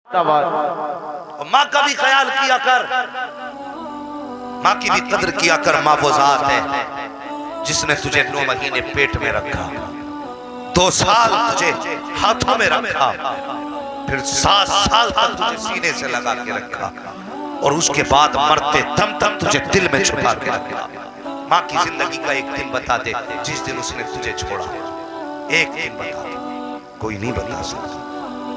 और माँ का भी ख्याल किया कर, माँ की भी कदर किया कर। माँ वो जात है जिसने तुझे 9 महीने पेट में रखा, 2 साल तुझे हाथों में रखा, फिर 7 साल तक तुझे सीने से लगा के रखा, और उसके बाद मरते दम तक तुझे दिल में छुपा के रखा। माँ की जिंदगी का एक दिन बता दे जिस दिन उसने तुझे छोड़ा, एक दिन बता दे, कोई नहीं बता सकता।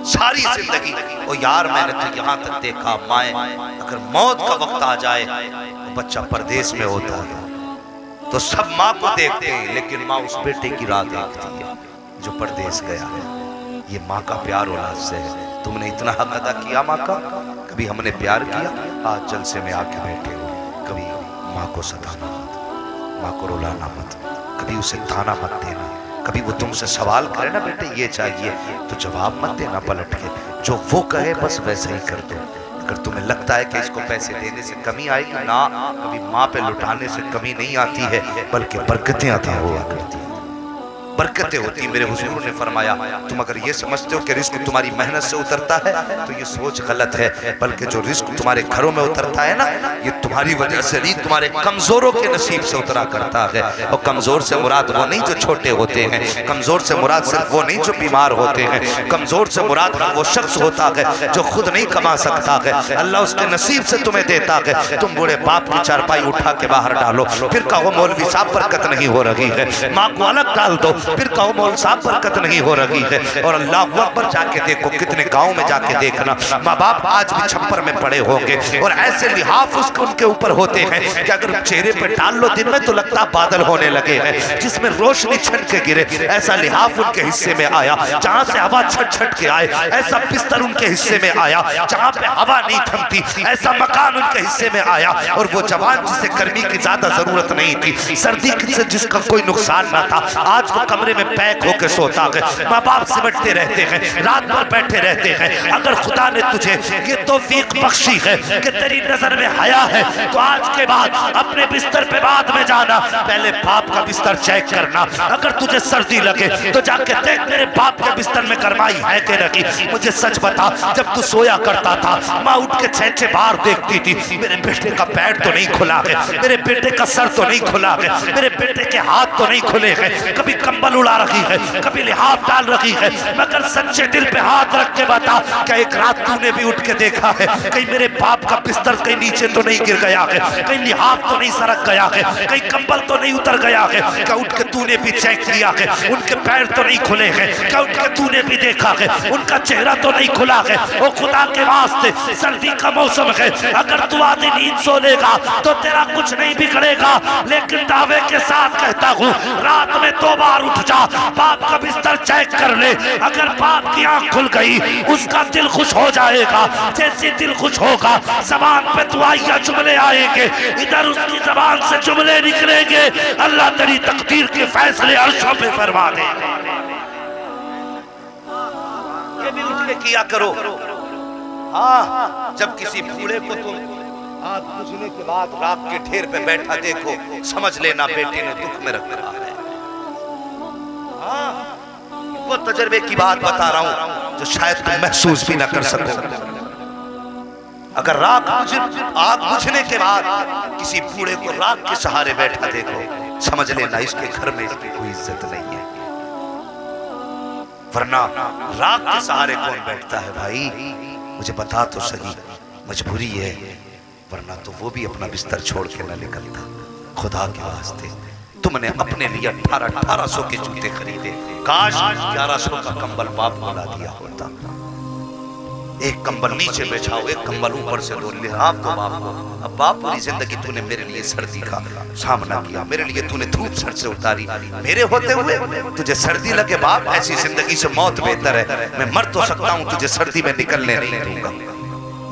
सारी जिंदगी ओ यार मैंने तो यहाँ तक देखा, माए अगर मौत का वक्त आ जाए तो बच्चा परदेश में होता है तो सब माँ को देखते हैं, लेकिन माँ उस बेटे की राह देखती है जो परदेश गया है। ये माँ का प्यार औलाद से है। तुमने इतना हक अदा किया माँ का, कभी हमने प्यार किया, आज जलसे में आके बैठे हो। कभी माँ को सताना मत, माँ को रुलाना मत, कभी उसे ताना मत देना। कभी वो तुमसे सवाल करे ना बेटे ये चाहिए तो जवाब मत देना पलट के, जो वो कहे बस वैसे ही कर दो। अगर तुम्हें लगता है कि इसको पैसे देने से कमी आएगी ना, कभी माँ पे लुटाने से कमी नहीं आती है, बल्कि बरकतें अता हुआ करती है, बरकतें होती। मेरे हुजूर ने फरमाया तुम अगर ये समझते हो कि रिस्क तुम्हारी मेहनत से उतरता है तो ये सोच गलत है, बल्कि जो रिस्क तुम्हारे घरों में उतरता है ना, ये तुम्हारी वजह से नहीं, तुम्हारे कमजोरों के नसीब से उतरा करता है। और कमजोर से मुराद वो नहीं जो छोटे होते हैं, कमजोर से मुराद सिर्फ वो नहीं जो बीमार होते हैं, कमजोर से मुराद वो शख्स होता है जो खुद नहीं कमा सकता है, अल्लाह उसके नसीब से तुम्हें देता है। तुम बूढ़े बाप की चारपाई उठा के बाहर डालो, फिर कहो मौलवी साहब बरकत नहीं हो रही है, माँ को अलग डाल दो, फिर कहो मौलवी साहब बरकत नहीं हो रही है। और अल्लाह अकबर जाके देखो, कितने गाँव में जाके देखना माँ बाप आज भी छप्पर में पड़े होंगे और ऐसे लिहाफ उसके उनके ऊपर होते हैं कि अगर चेहरे पे डाल लो दिन में तो लगता बादल होने लगे हैं जिसमें रोशनी छन के गिरे। ऐसा लिहाफ उनके हिस्से में आया जहां से हवा छट छट के आए, ऐसा बिस्तर उनके हिस्से में आया जहां पे हवा नहीं थमती, ऐसा मकान उनके हिस्से में आया। और वो जवान जिसे गर्मी की ज्यादा जरूरत नहीं थी, सर्दी से जिसका कोई नुकसान ना था, आज वो कमरे में पैक होकर सोता है। माँ बाप सिमटते रहते हैं, रात भर बैठे रहते हैं। अगर खुदा ने तुझे ये तौफीक बख्शी है कि तेरी नजर में हया है तो आज के बाद अपने बिस्तर पे बाद में जाना, पहले बाप का बिस्तर चेक करना। अगर तुझे सर्दी लगे तो जाके देख मेरे बाप के बिस्तर में गर्माई है कि नहीं। मुझे सच बता, जब तू सोया करता था माँ उठ के छे बाहर देखती थी, मेरे बेटे का पैर तो नहीं खुला है, मेरे बेटे का सर तो नहीं खुला है, मेरे बेटे के हाथ तो नहीं खुले हैं, कभी कंबल उड़ा रही है, कभी लिहाफ डाल रही है। मगर सच्चे दिल पे हाथ रख के बता, क्या एक रात तूने भी उठ के देखा है कहीं मेरे बाप का बिस्तर कहीं नीचे तो नहीं गिर गया है, कहीं लिहाफ तो नहीं सरक गया है, कहीं कंबल तो नहीं उतर गया है? क्या उठ के तूने भी चेक किया है उनके पैर तो नहीं खुले हैं? क्या उठ के तूने भी देखा है उनका चेहरा तो नहीं खुला है? ओ खुदा के वास्ते, सर्दी का मौसम है, अगर तू आधी नींद सो लेगा तो तेरा कुछ नहीं बिगड़ेगा, लेकिन दावे के साथ कहता हूँ रात में 2 बार उठ जा, बाप का बिस्तर चेक कर ले। अगर बाप की आंख खुल गई उसका दिल खुश हो जाएगा, जैसे दिल खुश होगा जबान पे दुआइया जुमले आएंगे, इधर उसकी जबान से जुमले निकलेंगे, अल्लाह तेरी तकदीर के फैसले अर्शों पे फरमा दे। ये भी उठ के किया करो। हाँ, जब किसी बूढ़े को तुम आग बुझने के बाद राख के ढेर पे बैठा देखो, समझ लेना बेटे ने दुख में रखा है। हाँ, वो तजर्बे की बात बता रहा हूं जो शायद तुम महसूस भी ना कर सको। अगर आग बुझने के बाद किसी बूढ़े को राख के सहारे बैठा देखो, समझ लेना इसके घर में इसकी कोई इज्जत नहीं है। वरना राख के सहारे कौन बैठता है भाई? मुझे बता तो सही, मजबूरी है, वरना तो वो भी अपना बिस्तर छोड़ के न निकलता। खुदा के वास्ते तुमने अपने लिए 1800 के जूते खरीदे, काश 1100 का कंबल बाप को ला दिया होता। एक कंबल नीचे बिछाओ, एक कंबल ऊपर से दो, लिहाफ दो बाप को। अब बाप पूरी जिंदगी तूने मेरे लिए सर्दी का सामना किया, मेरे लिए तूने धूप सर से उतारी, मेरे होते हुए तुझे सर्दी लगे बाप, ऐसी जिंदगी से मौत बेहतर है। मैं मर तो सकता हूँ, तुझे सर्दी में निकलने नहीं दूंगा।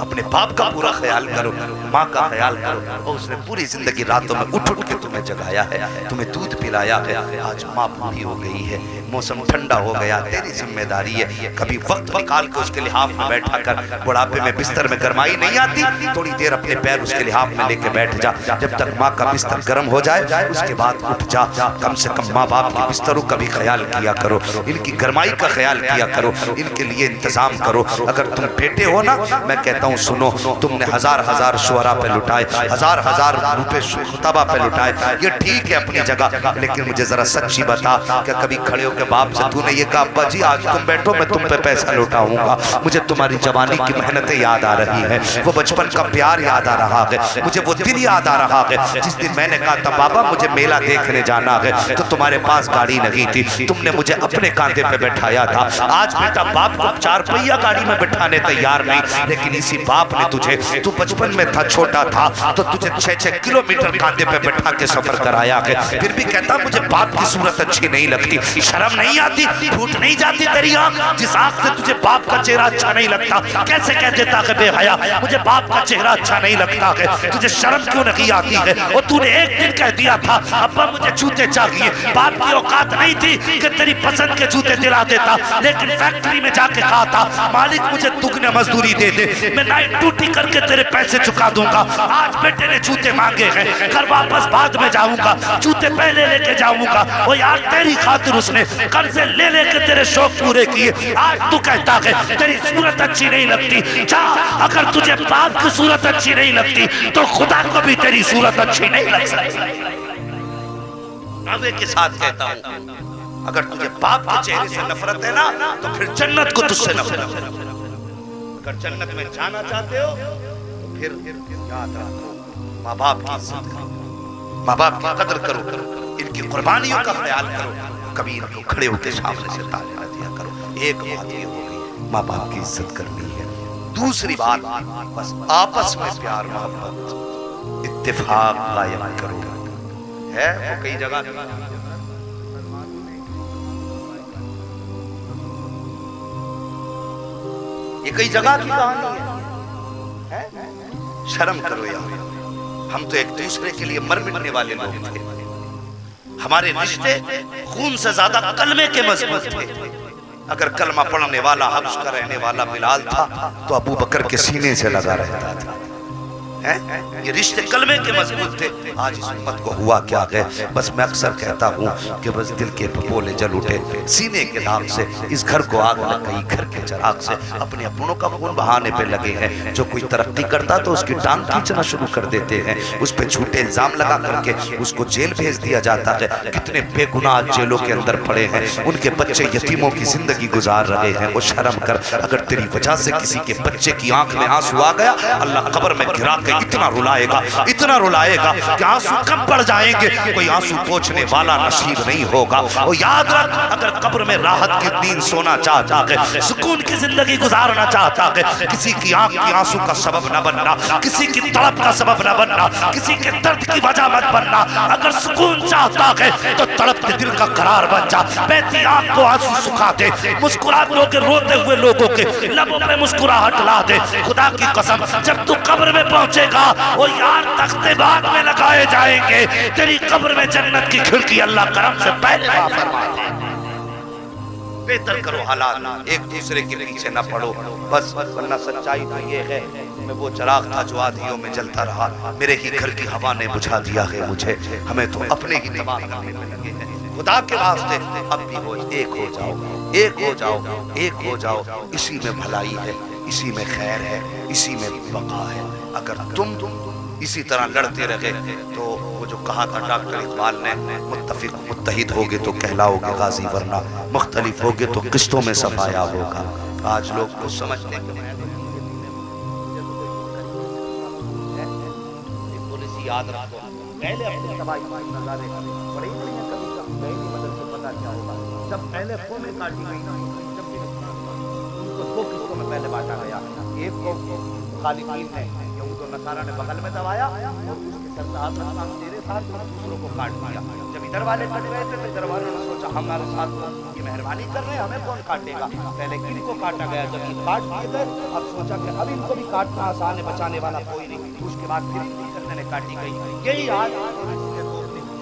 अपने बाप का पूरा ख्याल करो, माँ का ख्याल करो। और उसने पूरी जिंदगी रातों में उठ उठ के तुम्हें जगाया है, तुम्हें दूध पिलाया है। आज माँ बूढ़ी हो गई है, मौसम ठंडा हो गया, तेरी जिम्मेदारी है कभी वक्त निकाल के उसके लिहाफ में बैठा कर। बुढ़ापे में बिस्तर में गर्माई नहीं आती, थोड़ी देर अपने पैर उसके लिहाफ में लेके बैठ जा। जब तक माँ का बिस्तर गर्म हो जाए उसके बाद उठ जा। कम से कम माँ बाप के बिस्तरों का भी ख्याल किया करो, इनकी गर्माई का ख्याल किया करो, इनके लिए इंतजाम करो। अगर तुम बेटे हो ना, मैं कहता हूँ सुनो, तुमने हजार हजार शुअरा पे लुटाए, हजार हजार रुपए खुतबा पे लुटाए, ये ठीक है अपनी जगह, लेकिन मुझे जरा सच्ची बता, क्या कभी खड़े होकर बाप से तूने ये कहा अब्बा जी आज तुम बैठो मैं तुम पे पैसा लुटाऊंगा, मुझे तुम्हारी जवानी की मेहनतें याद आ रही है, वो बचपन का प्यार याद आ रहा है, मुझे वो दिन याद आ रहा है जिस दिन मैंने कहा था बाबा मुझे मेला देखने जाना है, तो तुम्हारे पास गाड़ी नहीं थी, तुमने मुझे अपने कांधे पे बैठाया था। आज बेटा बाप को 4 पहिया गाड़ी में बैठाने तैयार नहीं, लेकिन इसी बाप ने तुझे, तू बचपन में था छोटा था तो तुझे 6-6 किलोमीटर कांधे पे बैठा के सफर कराया है, फिर भी कहता मुझे बाप की सूरत अच्छी नहीं लगती, शर्म नहीं आती, फूट नहीं जाती तेरी आंख, जिस आंख से तुझे बाप का चेहरा अच्छा नहीं लगता, कैसे कह देता है बेहया मुझे बाप का चेहरा अच्छा नहीं लगता है, तुझे शर्म क्यों नहीं आती है? और तूने एक दिन कह दिया था अब्बा मुझे जूते चाहिए, बाप की औकात नहीं थी कि तेरी पसंद के जूते दिला देता, लेकिन फैक्ट्री में जाके कहा था मालिक मुझे दुगने मजदूरी दे दे, मैं नाइट ड्यूटी करके तेरे पैसे चुका दूंगा। आज बेटे ने जूते मांगे हैं, घर वापस बाद में जाऊंगा, जूते पहले लेके जाऊंगा। और यार तेरी खातिर उसने कर्जे ले लेके तेरे शौक पूरे किए, आज तू कहता है तेरी सूरत अच्छी नहीं लगती। जा, अगर तुझे बाप की सूरत अच्छी नहीं लगती तो खुदा को भी तेरी सूरत अच्छी नहीं लग सकती। दावे के साथ कहता हूं, अगर तुझे बाप के चेहरे से नफरत है ना तो फिर जन्नत को तुझसे नफरत है। अगर जन्नत में जाना चाहते हो तो फिर याद रखो माँ बाप की इज्जत करो, माँ बाप की कदर करो, इनकी कुर्बानियों का ख्याल करो, कभी इनको खड़े होकर सामने से ताने न दिया करो। एक बात ये हो गई, माँ बाप की इज्जत करनी है। दूसरी बात, बस आपस में प्यार मोहब्बत इत्तेफाक कायम करो। है वो कई जगह ये कई जगह की कहानी है। शर्म करो यार, हम तो एक दूसरे के लिए मर मिटने वाले लोग थे, हमारे रिश्ते खून से ज्यादा कलमे के मजबूत थे। अगर कलमा पढ़ने वाला हब्स का रहने वाला बिलाल था तो अबू बकर के सीने से लगा रहता था। ये रिश्ते कलमे के मजबूत थे। आज इस उम्मत को हुआ क्या है? बस मैं अक्सर कहता हूँ कि बस दिल के पपोले जल उठे, सीने के दाग से इस घर को आग लग गई, घर के चराग से अपने अपनों का खून बहाने पे लगे हैं। जो कोई तरक्की करता तो उसकी टांग खींचना शुरू कर देते हैं, उस पर झूठे इल्जाम लगा करके उसको जेल भेज दिया जाता है। कितने बेगुनाह जेलों के अंदर पड़े हैं, उनके बच्चे यतीमों की जिंदगी गुजार रहे हैं। वो शर्म कर, अगर तेरी वजह से किसी के बच्चे की आंख में आंसू आ गया, अल्लाह कब्र में गिरा इतना रुलाएगा, इतना रुलाएगा कि आंसू कम पड़ जाएंगे, कोई आंसू पोंछने वाला नसीब नहीं होगा। और याद रख, अगर कब्र में राहत की नींद सोना चाहता है, सुकून की जिंदगी गुजारना चाहता है, किसी की आंख की आंसू का सबब न बनना, किसी की तड़प का सबब न बनना, किसी के दर्द की वजह मत बनना। अगर सुकून चाहता है तो तड़पते दिल का करार बन जा, बहती आंख को आंसू सुखा दे, मुस्कुराते के रोते हुए लोगों के लबों पे मुस्कुराहट ला दे। खुदा की कसम, जब तू कब्र में पहुंचे वो यार तख्ते बाग में लगाए जाएंगे, तेरी कब्र में जन्नत की खिड़की अल्लाह करम से पहले फरमा दे। बेहतर करो हालात, एक दूसरे के पीछे न पड़ो बस, वरना सच्चाई तो ये है, मैं वो चिराग था जो आधियों में जलता रहा, मेरे ही घर की हवा ने बुझा दिया है मुझे, हमें तो अपने ही तबाह करने में लगे हैं। खुदा के वास्ते अब भी हो, एक हो जाओ, एक हो जाओ, एक हो जाओ। इसी में भलाई है, इसी में खैर है, इसी में बका है। अगर तुम इसी तरह लड़ते रहे तो वो जो कहा था डॉक्टर इकबाल ने, मुत्तफिक मुत्तहिद होगे तो कहलाओगे गाजी, वरना मुख्तलिफ होगे तो किस्तों में सफाया होगा। आज लोग को समझने के पॉलिसी याद रखो, पहले अपने तबाही नजारे बड़े ही नहीं है, कभी कभी गए नहीं मदद से पता क्या होगा। जब पहले कौमें काटी गई ना, जब उनको 2 किस्तों में पहले बांटा गया, एक को खालिकीन ने, यहूद और नसारा ने बगल में दबाया और उसके सरदार तेरे साथ दूसरों को काट दिया। जब इधर वाले कट गए थे तो इधर वालों ने सोचा हमारे साथ ये मेहरबानी कर रहे हैं, हमें कौन काटेगा। पहले किनको काटा गया, जब ये काट दिए गए अब सोचा कि अब इनको भी काटना आसान है, बचाने वाला कोई नहीं। उसके बाद फिर गर्दनें काटी गई। यही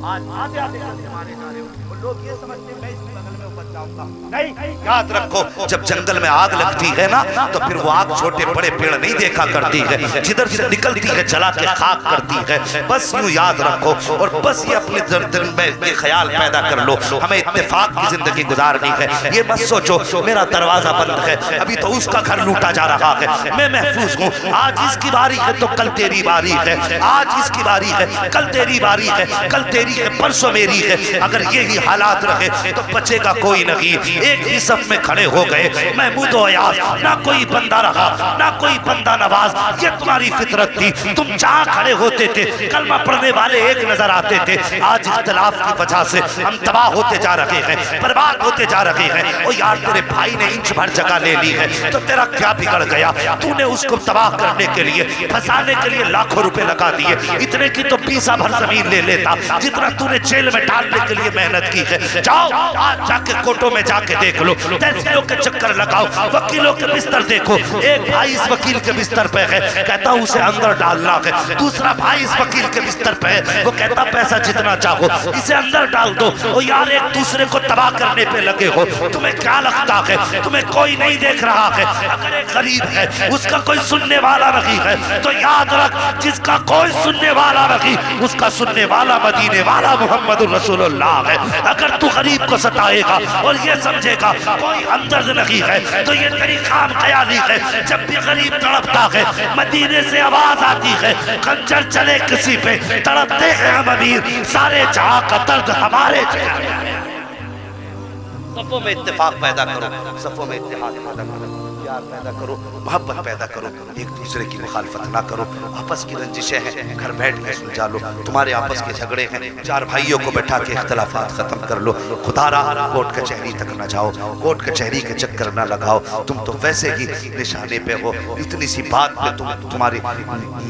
आज आधे आधे मारे जा रहे हो, लोग ये समझते हैं मैं इस बगल में ऊपर जाऊंगा। नहीं, याद रखो जब जंगल में आग लगती है ना तो फिर वो आग छोटे बड़े पेड़ नहीं देखा करती है, जिधर से निकलती है जला के खाक करती है। बस यूं याद रखो और बस ये अपने दिल में ये ख्याल पैदा कर लो हमें इत्तेफाक की जिंदगी गुजारनी है। ये मत सोचो मेरा दरवाजा बंद है, अभी तो उसका घर लूटा जा रहा है, मैं महफूज हूँ। आज इसकी बारी है तो कल तेरी बारी है, आज इसकी बारी है कल तेरी बारी है, कल तेरी है परसों मेरी है। अगर यही हालात रहे तो बचेगा कोई नहीं। एक ही सफ में खड़े हो गए महमूद और अयाज, ना कोई बंदा रहा ना कोई बंदा नवाज। ये तुम्हारी फितरत थी, तुम जहाँ खड़े होते थे कलमा पढ़ने वाले एक नजर आते थे। आज इख्तिलाफ की वजह से हम तबाह होते जा रहे हैं, बर्बाद होते जा रहे हैं। और यार तेरे भाई ने इंच भर जगह ले ली है तो तेरा क्या बिगड़ गया। तूने उसको तबाह करने के लिए फंसाने के लिए लाखों रुपए लगा दिए, इतने की तो पीसा भर जमीन ले लेता जितना तूने जेल में डालने के लिए मेहनत की है। जाओ आज जाके कोर्टों में जाके देख लो, तहसीलों के चक्कर लगाओ, वकीलों के बिस्तर देखो। एक भाई इस वकील के बिस्तर पे है, कहता उसे अंदर डालना है। दूसरा भाई इस वकील के बिस्तर पे है, वो कहता पैसा जितना चाहो इसे अंदर डाल दो। और यार एक दूसरे को तबाह करने पे लगे हो। तुम्हें क्या लगता है तुम्हें कोई नहीं देख रहा है? अगर एक गरीब है उसका कोई सुनने वाला नहीं है तो याद रख जिसका कोई सुनने वाला नहीं उसका सुनने वाला मदीने वाला मोहम्मद रसूलुल्लाह है। अगर तू गरीब को सताएगा और ये समझेगा कोई हमदर्द नहीं है तो ये तेरी खाम ख्याली है। जब भी गरीब तड़पता है मदीने से आवाज आती है खंजर चले किसी पे, तड़पते हैं हम अमीर, सारे जहां का दर्द हमारे चेहरे। सफों में इत्तेफाक पैदा करो, सफों में इत्तेहाद पैदा करो, प्यार पैदा करो, मोहब्बत पैदा करो, एक दूसरे की मुखालफत ना करो। आपस की रंजिशें हैं घर बैठ के सुलझा लो, तुम्हारे आपस के झगड़े हैं चार भाइयों को बैठा के इख्तिलाफात खत्म कर लो। खुदा रहा कोर्ट कचहरी तक ना जाओ, कोर्ट कचहरी के चक्कर ना लगाओ, तुम तो वैसे ही निशाने पे हो। इतनी सी बात पे तुम्हारी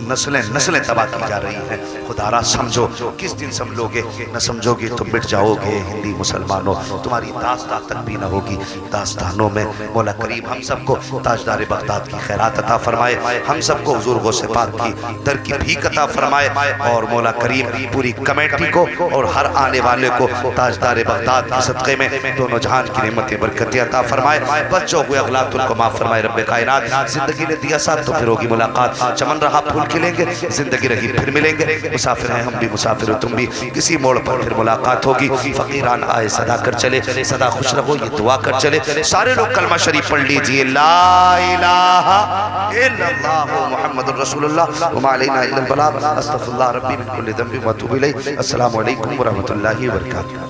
नस्लें तबाह की जा रही हैं। खुदारा समझो, किस दिन समझोगे, न समझोगे तो मिट जाओगे। हिंदी मुसलमानों तुम्हारी दास्तान तक भी न होगी। दास्तानों में मौला करीम हम सबको ताजदार बगदाद की खैरात अता फरमाए, हम सबको हुजूर गौसे पाक की दर की भीख अता फरमाए और मौला करीम पूरी कमेटी को और हर आने वाले को ताजदार बगदाद के सदक़े में दोनों जहान की नेमतें बरकतें अता फरमाए। बच्चों हुए अगलात उनको माफ फरमाए रब्बे कायनात। जिंदगी ने दिया साथ तो फिर होगी मुलाकात, चमन रहा फूल खिलेंगे, जिंदगी रही फिर मिलेंगे। मुसाफिर हैं हम भी मुसाफिर हो तुम भी, किसी मोड़ पर फिर मुलाकात होगी। फकीरान आए सदा कर चले, सदा खुश रहो ये दुआ कर चले। सारे लोग कलमा शरीफ पढ़ लीजिए, ला इलाहा इल्लल्लाह मुहम्मदुर रसूलुल्लाह व मा अलैना इल्लल बलाग। अस्तगफिरुल्लाह रब्बी मिन कुल्ली ज़ंबिन व अतूबु इलैह। अस्सलामु अलैकुम व रहमतुल्लाहि व बरकातुहू।